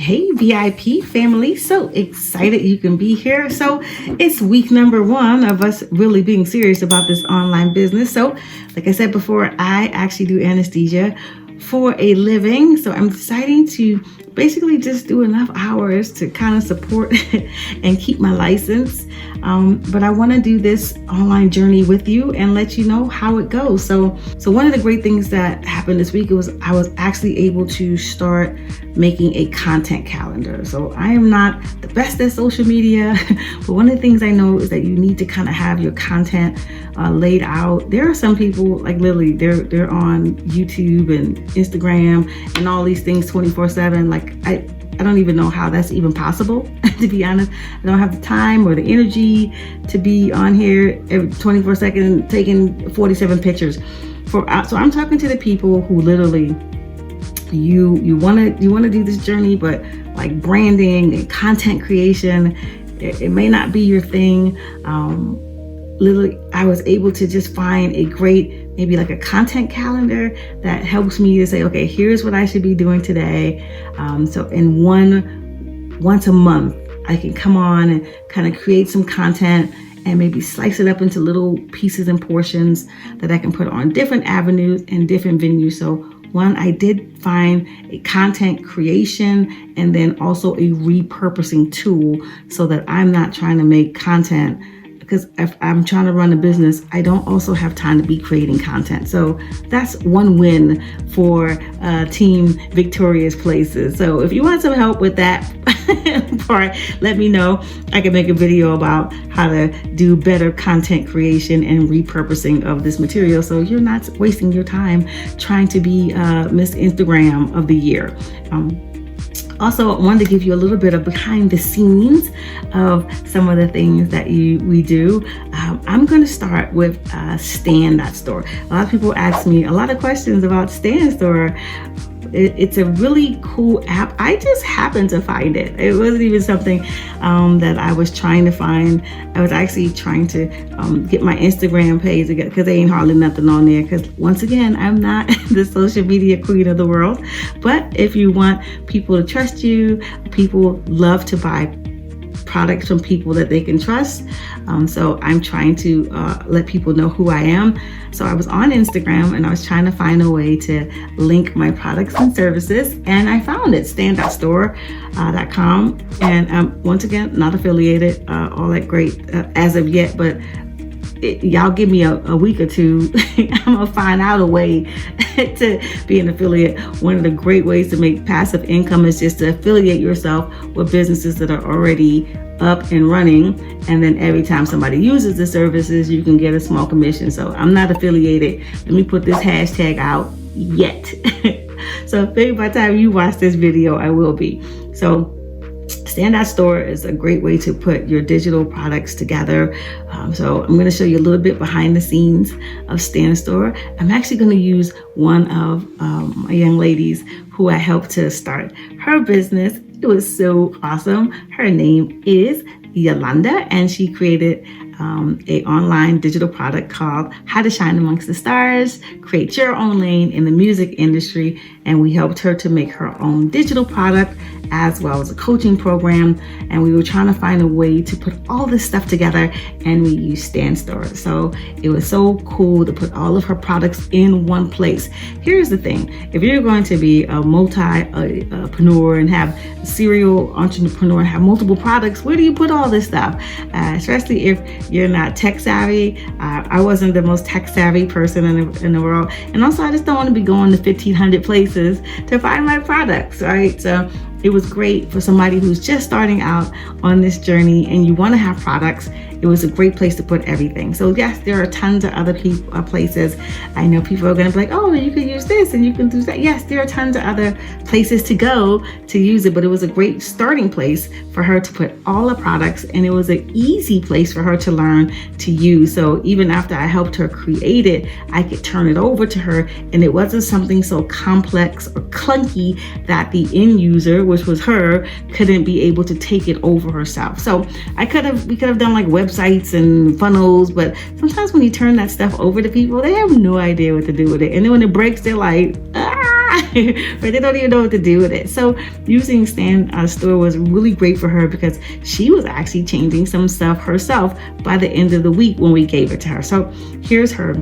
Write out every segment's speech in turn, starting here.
Hey VIP family, so excited you can be here. So it's week number 1 of us really being serious about this online business. So like I said before, I actually do anesthesia for a living. So I'm deciding to basically just do enough hours to kind of support and keep my license. But I want to do this online journey with you and let you know how it goes. So one of the great things that happened this week was I was actually able to start making a content calendar. So I am not the best at social media, but one of the things I know is that you need to kind of have your content laid out. There are some people like literally they're on YouTube and Instagram and all these things 24/7. Like I don't even know how that's even possible, to be honest. I don't have the time or the energy to be on here every 24 seconds taking 47 pictures. So I'm talking to the people who literally you want to do this journey, but like branding and content creation, it may not be your thing. Literally, I was able to just find a great, maybe like a content calendar that helps me to say, okay, here's what I should be doing today. So in once a month, I can come on and kind of create some content and maybe slice it up into little pieces and portions that I can put on different avenues and different venues. So one, I did find a content creation and then also a repurposing tool so that I'm not trying to make content, because if I'm trying to run a business, I don't also have time to be creating content. So that's one win for Team Victorious Places. So if you want some help with that part, let me know. I can make a video about how to do better content creation and repurposing of this material, so you're not wasting your time trying to be Miss Instagram of the year. Also, I wanted to give you a little bit of behind the scenes of some of the things that we do. I'm going to start with Stan.Store. A lot of people ask me a lot of questions about Stan.Store. It's a really cool app. I just happened to find it. It wasn't even something that I was trying to find. I was actually trying to get my Instagram page together because there ain't hardly nothing on there. Because once again, I'm not the social media queen of the world. But if you want people to trust you, people love to buy products from people that they can trust. So I'm trying to let people know who I am. So I was on Instagram and I was trying to find a way to link my products and services, and I found it, Stan.Store.com. And once again, not affiliated, all that great as of yet, but y'all give me a week or two, I'm gonna find out a way to be an affiliate. One of the great ways to make passive income is just to affiliate yourself with businesses that are already up and running, and then every time somebody uses the services, you can get a small commission. So I'm not affiliated. Let me put this hashtag out yet. So maybe by the time you watch this video, I will be. So Stan.Store is a great way to put your digital products together. So I'm going to show you a little bit behind the scenes of Stan.Store. I'm actually going to use one of my young ladies who I helped to start her business. It was so awesome. Her name is Yolanda, and she created a online digital product called How to Shine Amongst the Stars, create your own lane in the music industry. And we helped her to make her own digital product as well as a coaching program. And we were trying to find a way to put all this stuff together, and we used Stan.Store. So it was so cool to put all of her products in one place. Here's the thing. If you're going to be a multi-preneur and have a serial entrepreneur and have multiple products, where do you put all this stuff? Especially if you're not tech savvy. I wasn't the most tech savvy person in the world. And also, I just don't want to be going to 1,500 places to find my products, right? So it was great for somebody who's just starting out on this journey and you want to have products. It was a great place to put everything. So yes, there are tons of other places. I know people are going to be like, oh, you can use this and you can do that. Yes, there are tons of other places to go to use it, but it was a great starting place for her to put all the products, and it was an easy place for her to learn to use. So even after I helped her create it, I could turn it over to her, and it wasn't something so complex or clunky that the end user, which was her, couldn't be able to take it over herself. So we could have done like websites and funnels, but sometimes when you turn that stuff over to people, they have no idea what to do with it. And then when it breaks, they're like, ah, but they don't even know what to do with it. So using Stan.Store was really great for her because she was actually changing some stuff herself by the end of the week when we gave it to her. So here's her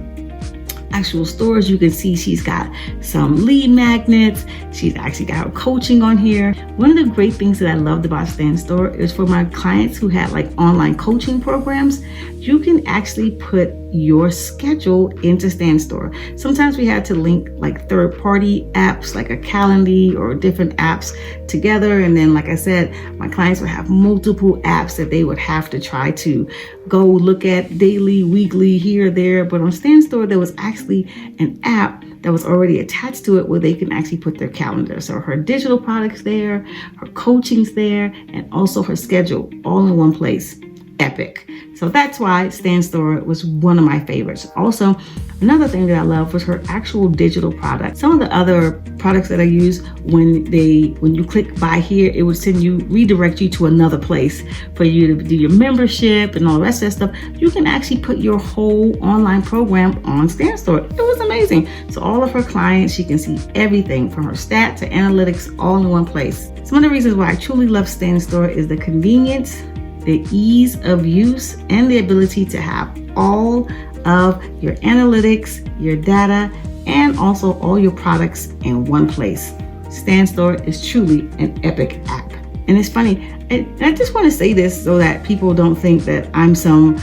actual stores. You can see she's got some lead magnets. She's actually got her coaching on here. One of the great things that I loved about Stan.Store is for my clients who had like online coaching programs, you can actually put your schedule into Stan.Store. Sometimes we had to link like third-party apps like a Calendly or different apps together. And then, like I said, my clients would have multiple apps that they would have to try to go look at daily, weekly, here, there. But on Stan.Store, there was actually an app that was already attached to it where they can actually put their calendar. So her digital products there, her coaching's there, and also her schedule all in one place. Epic. So that's why Stan.Store was one of my favorites. Also, another thing that I love was her actual digital product. Some of the other products that I use, when you click buy here, it would redirect you to another place for you to do your membership and all the rest of that stuff. You can actually put your whole online program on Stan.Store. It was amazing. So all of her clients, she can see everything from her stats to analytics all in one place. Some of the reasons why I truly love Stan.Store is the convenience, the ease of use, and the ability to have all of your analytics, your data, and also all your products in one place. Stan.Store is truly an epic app. And it's funny, I just want to say this so that people don't think that I'm some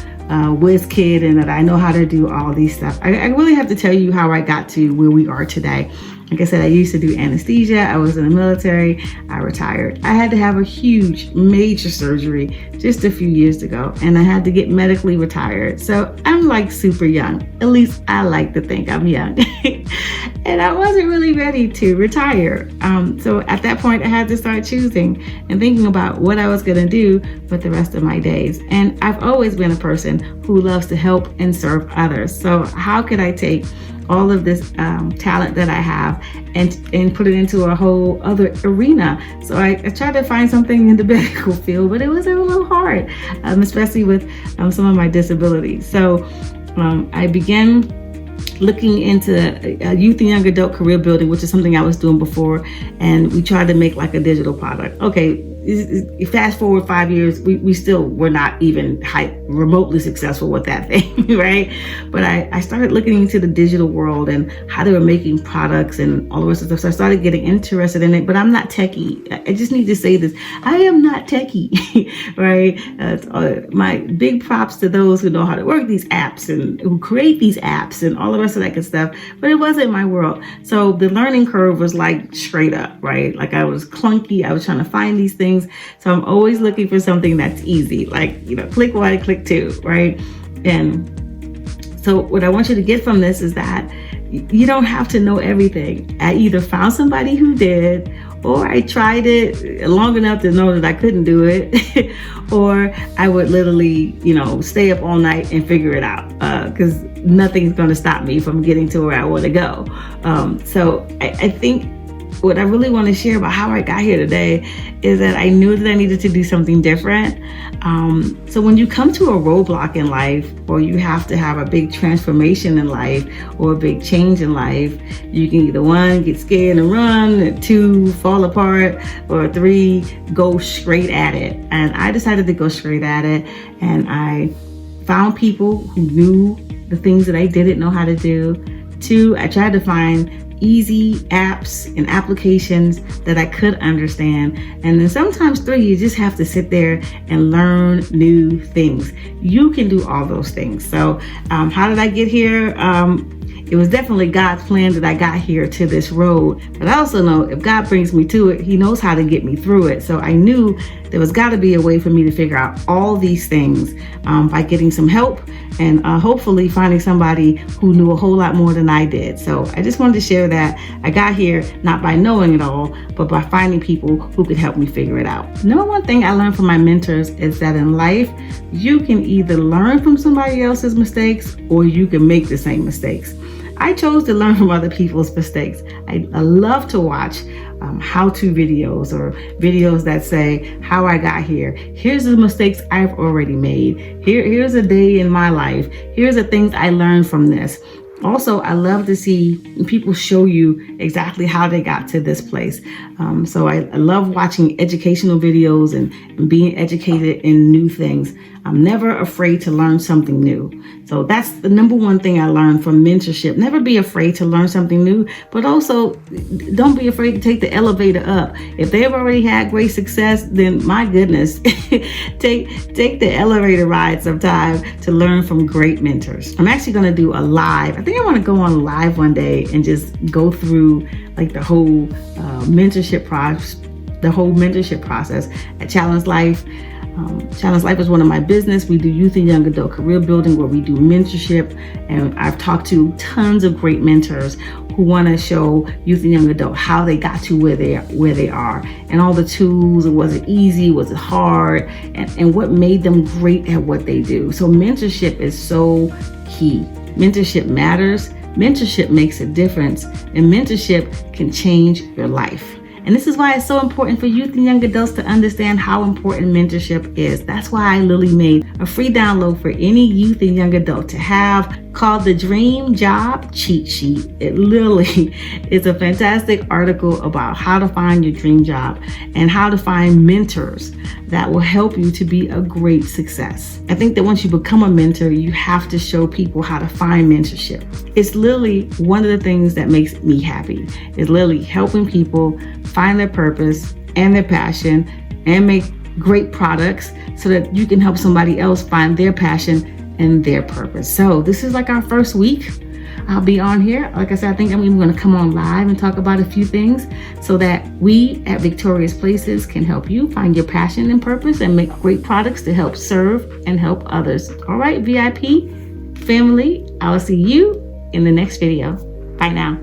whiz kid and that I know how to do all these stuff. I really have to tell you how I got to where we are today. Like I said, I used to do anesthesia. I was in the military. I retired. I had to have a huge, major surgery just a few years ago, and I had to get medically retired. So I'm like super young. At least I like to think I'm young. And I wasn't really ready to retire. So at that point, I had to start choosing and thinking about what I was going to do with the rest of my days. And I've always been a person who loves to help and serve others. So how could I take all of this talent that I have and put it into a whole other arena? So I tried to find something in the medical field, but it was a little hard, especially with some of my disabilities. So I began looking into youth and young adult career building, which is something I was doing before, and we tried to make like a digital product. Okay, fast forward 5 years, we still were not even remotely successful with that thing, right? But I started looking into the digital world and how they were making products and all the rest of stuff. So I started getting interested in it, but I'm not techie. I just need to say this. I am not techie, right? My big props to those who know how to work these apps and who create these apps and all the rest of that good stuff, but it wasn't my world. So the learning curve was like straight up, right? Like I was clunky. I was trying to find these things. So I'm always looking for something that's easy, like, click one, click two, right? And so what I want you to get from this is that you don't have to know everything. I either found somebody who did, or I tried it long enough to know that I couldn't do it, or I would literally, stay up all night and figure it out, because nothing's going to stop me from getting to where I want to go. So I think what I really want to share about how I got here today is that I knew that I needed to do something different. So when you come to a roadblock in life, or you have to have a big transformation in life or a big change in life, you can either 1, get scared and run, 2, fall apart, or 3, go straight at it. And I decided to go straight at it, and I found people who knew the things that I didn't know how to do. 2, I tried to find easy apps and applications that I could understand. And then sometimes 3, you just have to sit there and learn new things. You can do all those things. So how did I get here? It was definitely God's plan that I got here to this road. But I also know if God brings me to it, He knows how to get me through it. So I knew there was got to be a way for me to figure out all these things by getting some help and hopefully finding somebody who knew a whole lot more than I did. So I just wanted to share that I got here not by knowing it all, but by finding people who could help me figure it out. Number one thing I learned from my mentors is that in life, you can either learn from somebody else's mistakes or you can make the same mistakes. I chose to learn from other people's mistakes. I love to watch how-to videos or videos that say how I got here. Here's the mistakes I've already made. Here's a day in my life. Here's the things I learned from this. Also, I love to see people show you exactly how they got to this place. So I love watching educational videos and being educated in new things. I'm never afraid to learn something new. So that's the number one thing I learned from mentorship. Never be afraid to learn something new, but also don't be afraid to take the elevator up. If they've already had great success, then my goodness, take the elevator ride sometime to learn from great mentors. I'm actually going to do a live. I think I want to go on live one day and just go through like the whole mentorship process at Challenge Life. Challenge Life is one of my business. We do youth and young adult career building where we do mentorship. And I've talked to tons of great mentors who want to show youth and young adult how they got to where they are and all the tools. Was it easy? Was it hard? And what made them great at what they do. So mentorship is so key. Mentorship matters. Mentorship makes a difference. And mentorship can change your life. And this is why it's so important for youth and young adults to understand how important mentorship is. That's why I literally made a free download for any youth and young adult to have called the Dream Job Cheat Sheet. It literally is a fantastic article about how to find your dream job and how to find mentors that will help you to be a great success. I think that once you become a mentor, you have to show people how to find mentorship. It's literally one of the things that makes me happy. It's literally helping people find their purpose and their passion and make great products so that you can help somebody else find their passion and their purpose. So this is like our first week. I'll be on here. Like I said, I think I'm even going to come on live and talk about a few things so that we at Victorious Places can help you find your passion and purpose and make great products to help serve and help others. All right, VIP family, I'll see you in the next video. Bye now.